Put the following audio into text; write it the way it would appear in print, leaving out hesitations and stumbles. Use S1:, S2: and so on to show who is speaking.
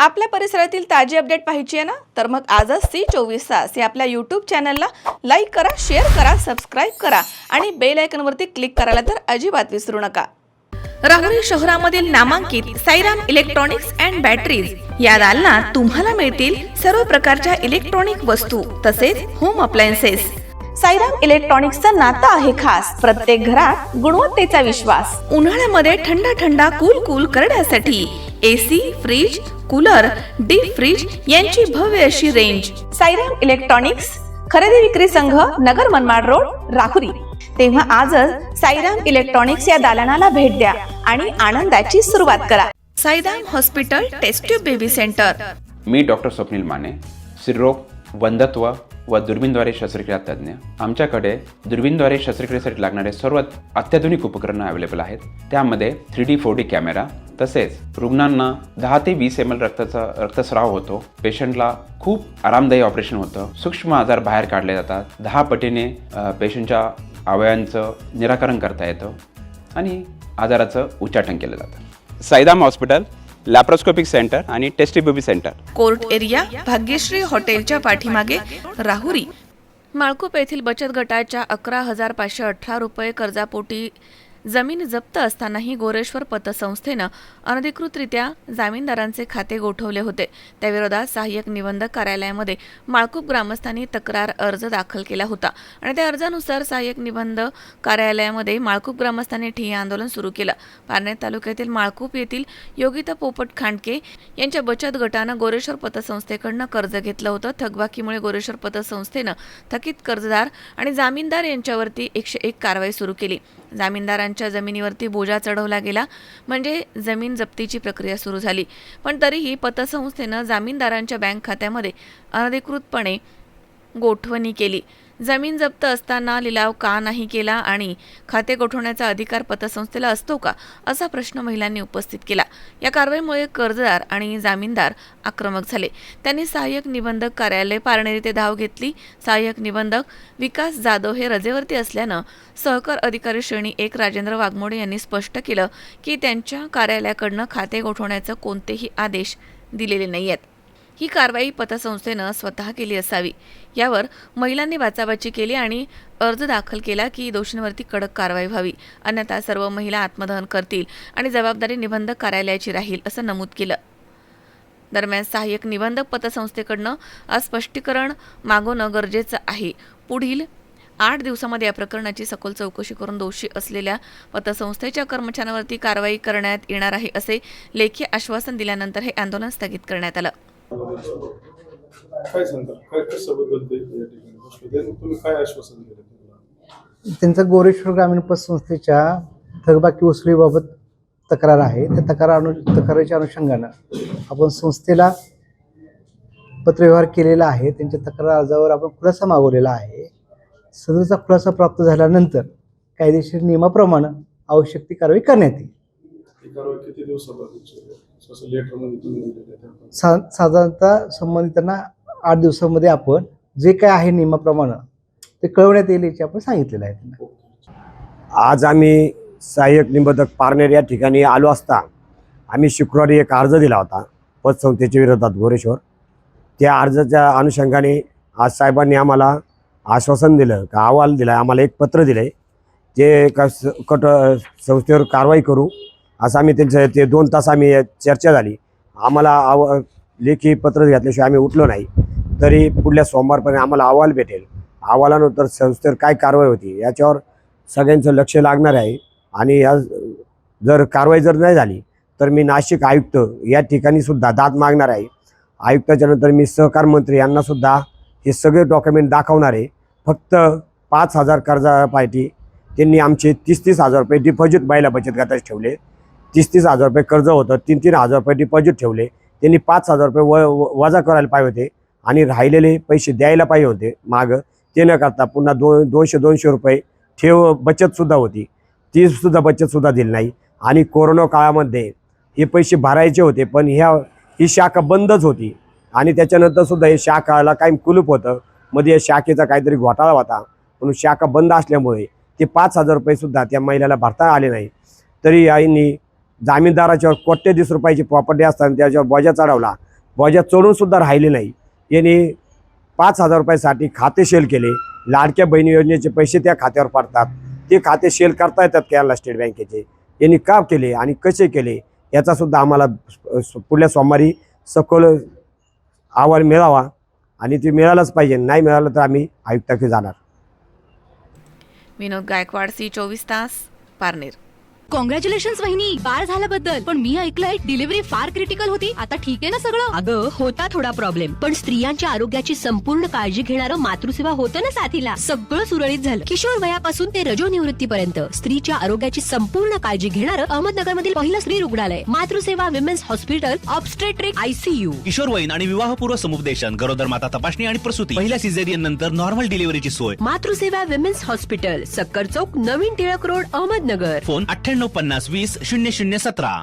S1: आपल्या परिसरातील ताजी अपडेट पाहिजे आहे ना, तर मग आजच C24 तास या आपल्या यूट्यूब चॅनलला लाईक करा, शेअर करा, सबस्क्राईब करा आणि बेल आयकॉनवरती क्लिक करायला तर अजिबात विसरू नका. राहुरी शहरामधील नामांकित साईराम इलेक्ट्रॉनिक्स अँड बॅटरीज या दालनात तुम्हाला मिळतील सर्व प्रकारच्या इलेक्ट्रॉनिक वस्तू तसेच होम अप्लायन्सेस. साईराम इलेक्ट्रॉनिक्सचं नातं आहे खास. प्रत्येक घरात गुणवत्तेचा विश्वास. उन्हाळ्यामध्ये थंड थंड कूल करण्यासाठी AC, fridge, cooler, deep freeze यांची भव्य अशी रेंज. साईराम इलेक्ट्रॉनिक्स खरेदी विक्री संघ, नगर मनमाड रोड, राहुरी. तेव्हा आजच साईराम इलेक्ट्रॉनिक्स या दालनाला भेट द्या आणि आनंदाची सुरुवात करा. Sairam hospital test tube baby centre.
S2: मी डॉक्टर स्वप्नील माने, स्त्रीरोग, वंध्यत्व व दुर्बीणद्वारे शस्त्रक्रिया तज्ज्ञ. आमच्याकडे दुर्बीणद्वारे शस्त्रक्रियेसाठी लागणारे सर्व अत्याधुनिक उपकरणं अवेलेबल आहेत. त्यामध्ये 3D 4D कॅमेरा, तसेच रुग्णांना 10 ते 20 ml रक्तस्राव होतो. पेशंटला खूप आरामदायी ऑपरेशन होतं. सूक्ष्म आजार बाहेर काढले जातात. 10 पटीने पेशंटच्या अवयवांचं निराकरण करता येतं आणि आजाराचं उच्चाटन केलं जातं. साईराम हॉस्पिटल, लॅप्रोस्कोपिक सेंटर आणि test baby centre.
S1: Court area, Bhagyashree हॉटेलच्या पाठीमागे, राहुरी. माळकूप येथील बचत गटाच्या 11,518 रुपये कर्जापोटी जमीन जप्त असतानाही गोरेश्वर पतसंस्थेनं अनधिकृतरित्या जामीनदारांचे खाते गोठवले होते. त्याविरोधात सहाय्यक निबंधक कार्यालयामध्ये माळकूप ग्रामस्थांनी तक्रार अर्ज दाखल केला होता आणि त्या अर्जानुसार सहाय्यक निबंधक कार्यालयामध्ये माळकूप ग्रामस्थांनी ठिय्या आंदोलन सुरू केलं. पारनेर तालुक्यातील माळकूप येथील योगिता पोपट खांडके यांच्या बचत गटानं गोरेश्वर पतसंस्थेकडनं कर्ज घेतलं होतं. थकबाकीमुळे गोरेश्वर पतसंस्थेनं थकीत कर्जदार आणि जामीनदार यांच्यावरती 101 कारवाई सुरू केली. जामीनदारांच्या जमिनीवरती बोजा चढवला गेला म्हणजे जमीन जप्तीची प्रक्रिया सुरू झाली. पण तरीही पतसंस्थेनं जामीनदारांच्या बँक खात्यामध्ये अनधिकृतपणे गोठवणी केली. जमीन जप्त असताना लिलाव का नाही केला आणि खाते गोठवण्याचा अधिकार पतसंस्थेला असतो का, असा प्रश्न महिलांनी उपस्थित केला. या कारवाईमुळे कर्जदार आणि जामीनदार आक्रमक झाले. त्यांनी सहाय्यक निबंधक कार्यालय पारनेर येथे धाव घेतली. सहाय्यक निबंधक विकास जाधव हे रजेवरती असल्यानं सहकार अधिकारी श्रेणी 1 राजेंद्र वाघमोडे यांनी स्पष्ट केलं की त्यांच्या कार्यालयाकडनं खाते गोठवण्याचे कोणतेही आदेश दिलेले नाहीयेत. ही कारवाई पतसंस्थेनं स्वतः केली असावी. यावर महिलांनी बाचाबाची केली आणि अर्ज दाखल केला की दोषींवरती कडक कारवाई व्हावी, अन्यथा सर्व महिला आत्मदहन करतील आणि जबाबदारी निबंधक कार्यालयाची राहील, असं नमूद केलं. दरम्यान सहाय्यक निबंधक पतसंस्थेकडनं आज स्पष्टीकरण मागवणं गरजेचं आहे. पुढील 8 दिवसामध्ये या प्रकरणाची सखोल चौकशी करून दोषी असलेल्या पतसंस्थेच्या कर्मचाऱ्यांवरती कारवाई करण्यात येणार आहे, असे लेखी आश्वासन दिल्यानंतर हे आंदोलन स्थगित करण्यात आलं.
S3: काय सांगता, काय कसं बदलते या ठिकाणी हॉस्पिटल, तुम्ही काय आश्वासन दिलं?
S4: त्यांचं गोरेश्वर ग्रामीण पतसंस्थेच्या थकबाकी वसुलीबाबत तक्रार आहे. त्या तक्रारीच्या अनुषंगानं आपण संस्थेला पत्रव्यवहार केलेला आहे. त्यांच्या तक्रार अर्जावर आपण खुलासा मागवलेला आहे. सदरचा खुलासा प्राप्त झाल्यानंतर कायदेशीर नियमाप्रमाणे आवश्यक ती कारवाई करण्यात येईल.
S3: किती दिवसापर्यंत लेटरमध्ये तुम्ही
S4: साधारणतः संबंधितांना 8 दिवसामध्ये आपण जे काय आहे नियमाप्रमाणे ते कळवण्यात येईल याची आपण सांगितलेलं आहे त्यांना.
S5: आज आम्ही सहाय्यक निबंधक पारनेर या ठिकाणी आलो असता आम्ही शुक्रवारी एक अर्ज दिला होता पतसंस्थेच्या विरोधात गोरेश्वर. त्या अर्जाच्या अनुषंगाने आज साहेबांनी आम्हाला आश्वासन दिलं का अहवाल दिला, आम्हाला एक पत्र दिलं आहे जे का संस्थेवर कारवाई करू असं आम्ही त्यांचं ते 2 तास आम्ही चर्चा झाली. आम्हाला लेखी पत्र घेतल्याशिवाय आम्ही उठलो नाही. तरी पुढल्या सोमवारपर्यंत आम्हाला अहवाल भेटेल. अहवालानंतर संस्थेवर काय कारवाई होती याच्यावर सगळ्यांचं लक्ष लागणार आहे. आणि जर कारवाई नाही झाली तर मी नाशिक आयुक्त या ठिकाणी सुद्धा दाद मागणार आहे. आयुक्ताच्या नंतर मी सहकार मंत्री यांनासुद्धा हे सगळे डॉक्युमेंट दाखवणार आहे. फक्त 5,000 कर्जापाठी त्यांनी आमचे 30,000 रुपये डिपॉझिट महिला बचत गटात ठेवले. 30,000 रुपये कर्ज होतं, 3,000 रुपये डिपॉझिट ठेवले. त्यांनी 5,000 रुपये वजा करायला पाहिजे होते आणि राहिलेले पैसे द्यायला पाहिजे होते मागं. ते न करता पुन्हा 200 रुपये ठेव बचतसुद्धा होती, ती सुद्धा बचतसुद्धा दिली नाही. आणि कोरोना काळामध्ये हे पैसे भरायचे होते पण ही शाखा बंदच होती. आणि त्याच्यानंतरसुद्धा हे शाखाला काही कुलूप होतं, मध्ये या शाखेचा काहीतरी घोटाळा होता म्हणून शाखा बंद असल्यामुळे ते 5,000 रुपयेसुद्धा त्या महिलेला भरता आले नाही. तरी आईंनी जामीनदाराच्यावर कोट्यधीश रुपयाची प्रॉपर्टी असताना त्याच्यावर बोजा चढवला बोजा चढून सुद्धा राहिले नाही. यांनी 5,000 रुपयासाठी खाते शेल केले. लाडक्या बहिणी योजनेचे पैसे त्या खात्यावर पडतात. ते खाते शेल करता येतात केरला स्टेट बँकेचे. यांनी का केले आणि कसे केले याचा सुद्धा आम्हाला पुढल्या सोमवारी सखोल अहवाल मिळावा आणि ते मिळालंच पाहिजे. नाही मिळालं तर आम्ही आयुक्ताकडे जाणार.
S1: विनोद गायकवाड, C24 तास, पारनेर.
S6: कॉंग्रॅच्युलेशन्स वहिनी, बाळ झाल्याबद्दल. पण मी ऐकलंय डिलिव्हरी फार क्रिटिकल होती. आता ठीक आहे ना सगळं?
S7: अगं होता थोडा प्रॉब्लेम, पण स्त्रियांच्या आरोग्याची संपूर्ण काळजी घेणारं मातृसेवा होतं ना साथीला. सगळं सुरळीत झालं. किशोर वयापासून ते रजोनिवृत्तीपर्यंत स्त्रीच्या आरोग्याची संपूर्ण काळजी घेणारं अहमदनगर मधील पहिलं स्त्री रुग्णालय. Matruseva women's hospital, obstetric ICU.
S8: किशोरवयीन आणि विवाहपूर्व समुपदेशन, गरोदर माता तपासणी आणि प्रसूती, पहिल्या सिझेरियन नंतर नॉर्मल डिलिव्हरीची सोय.
S7: मातृसेवा विमेन्स हॉस्पिटल, सक्कर चौक, नवीन टिळक रोड, अहमदनगर.
S8: फोन 9850 20 0017.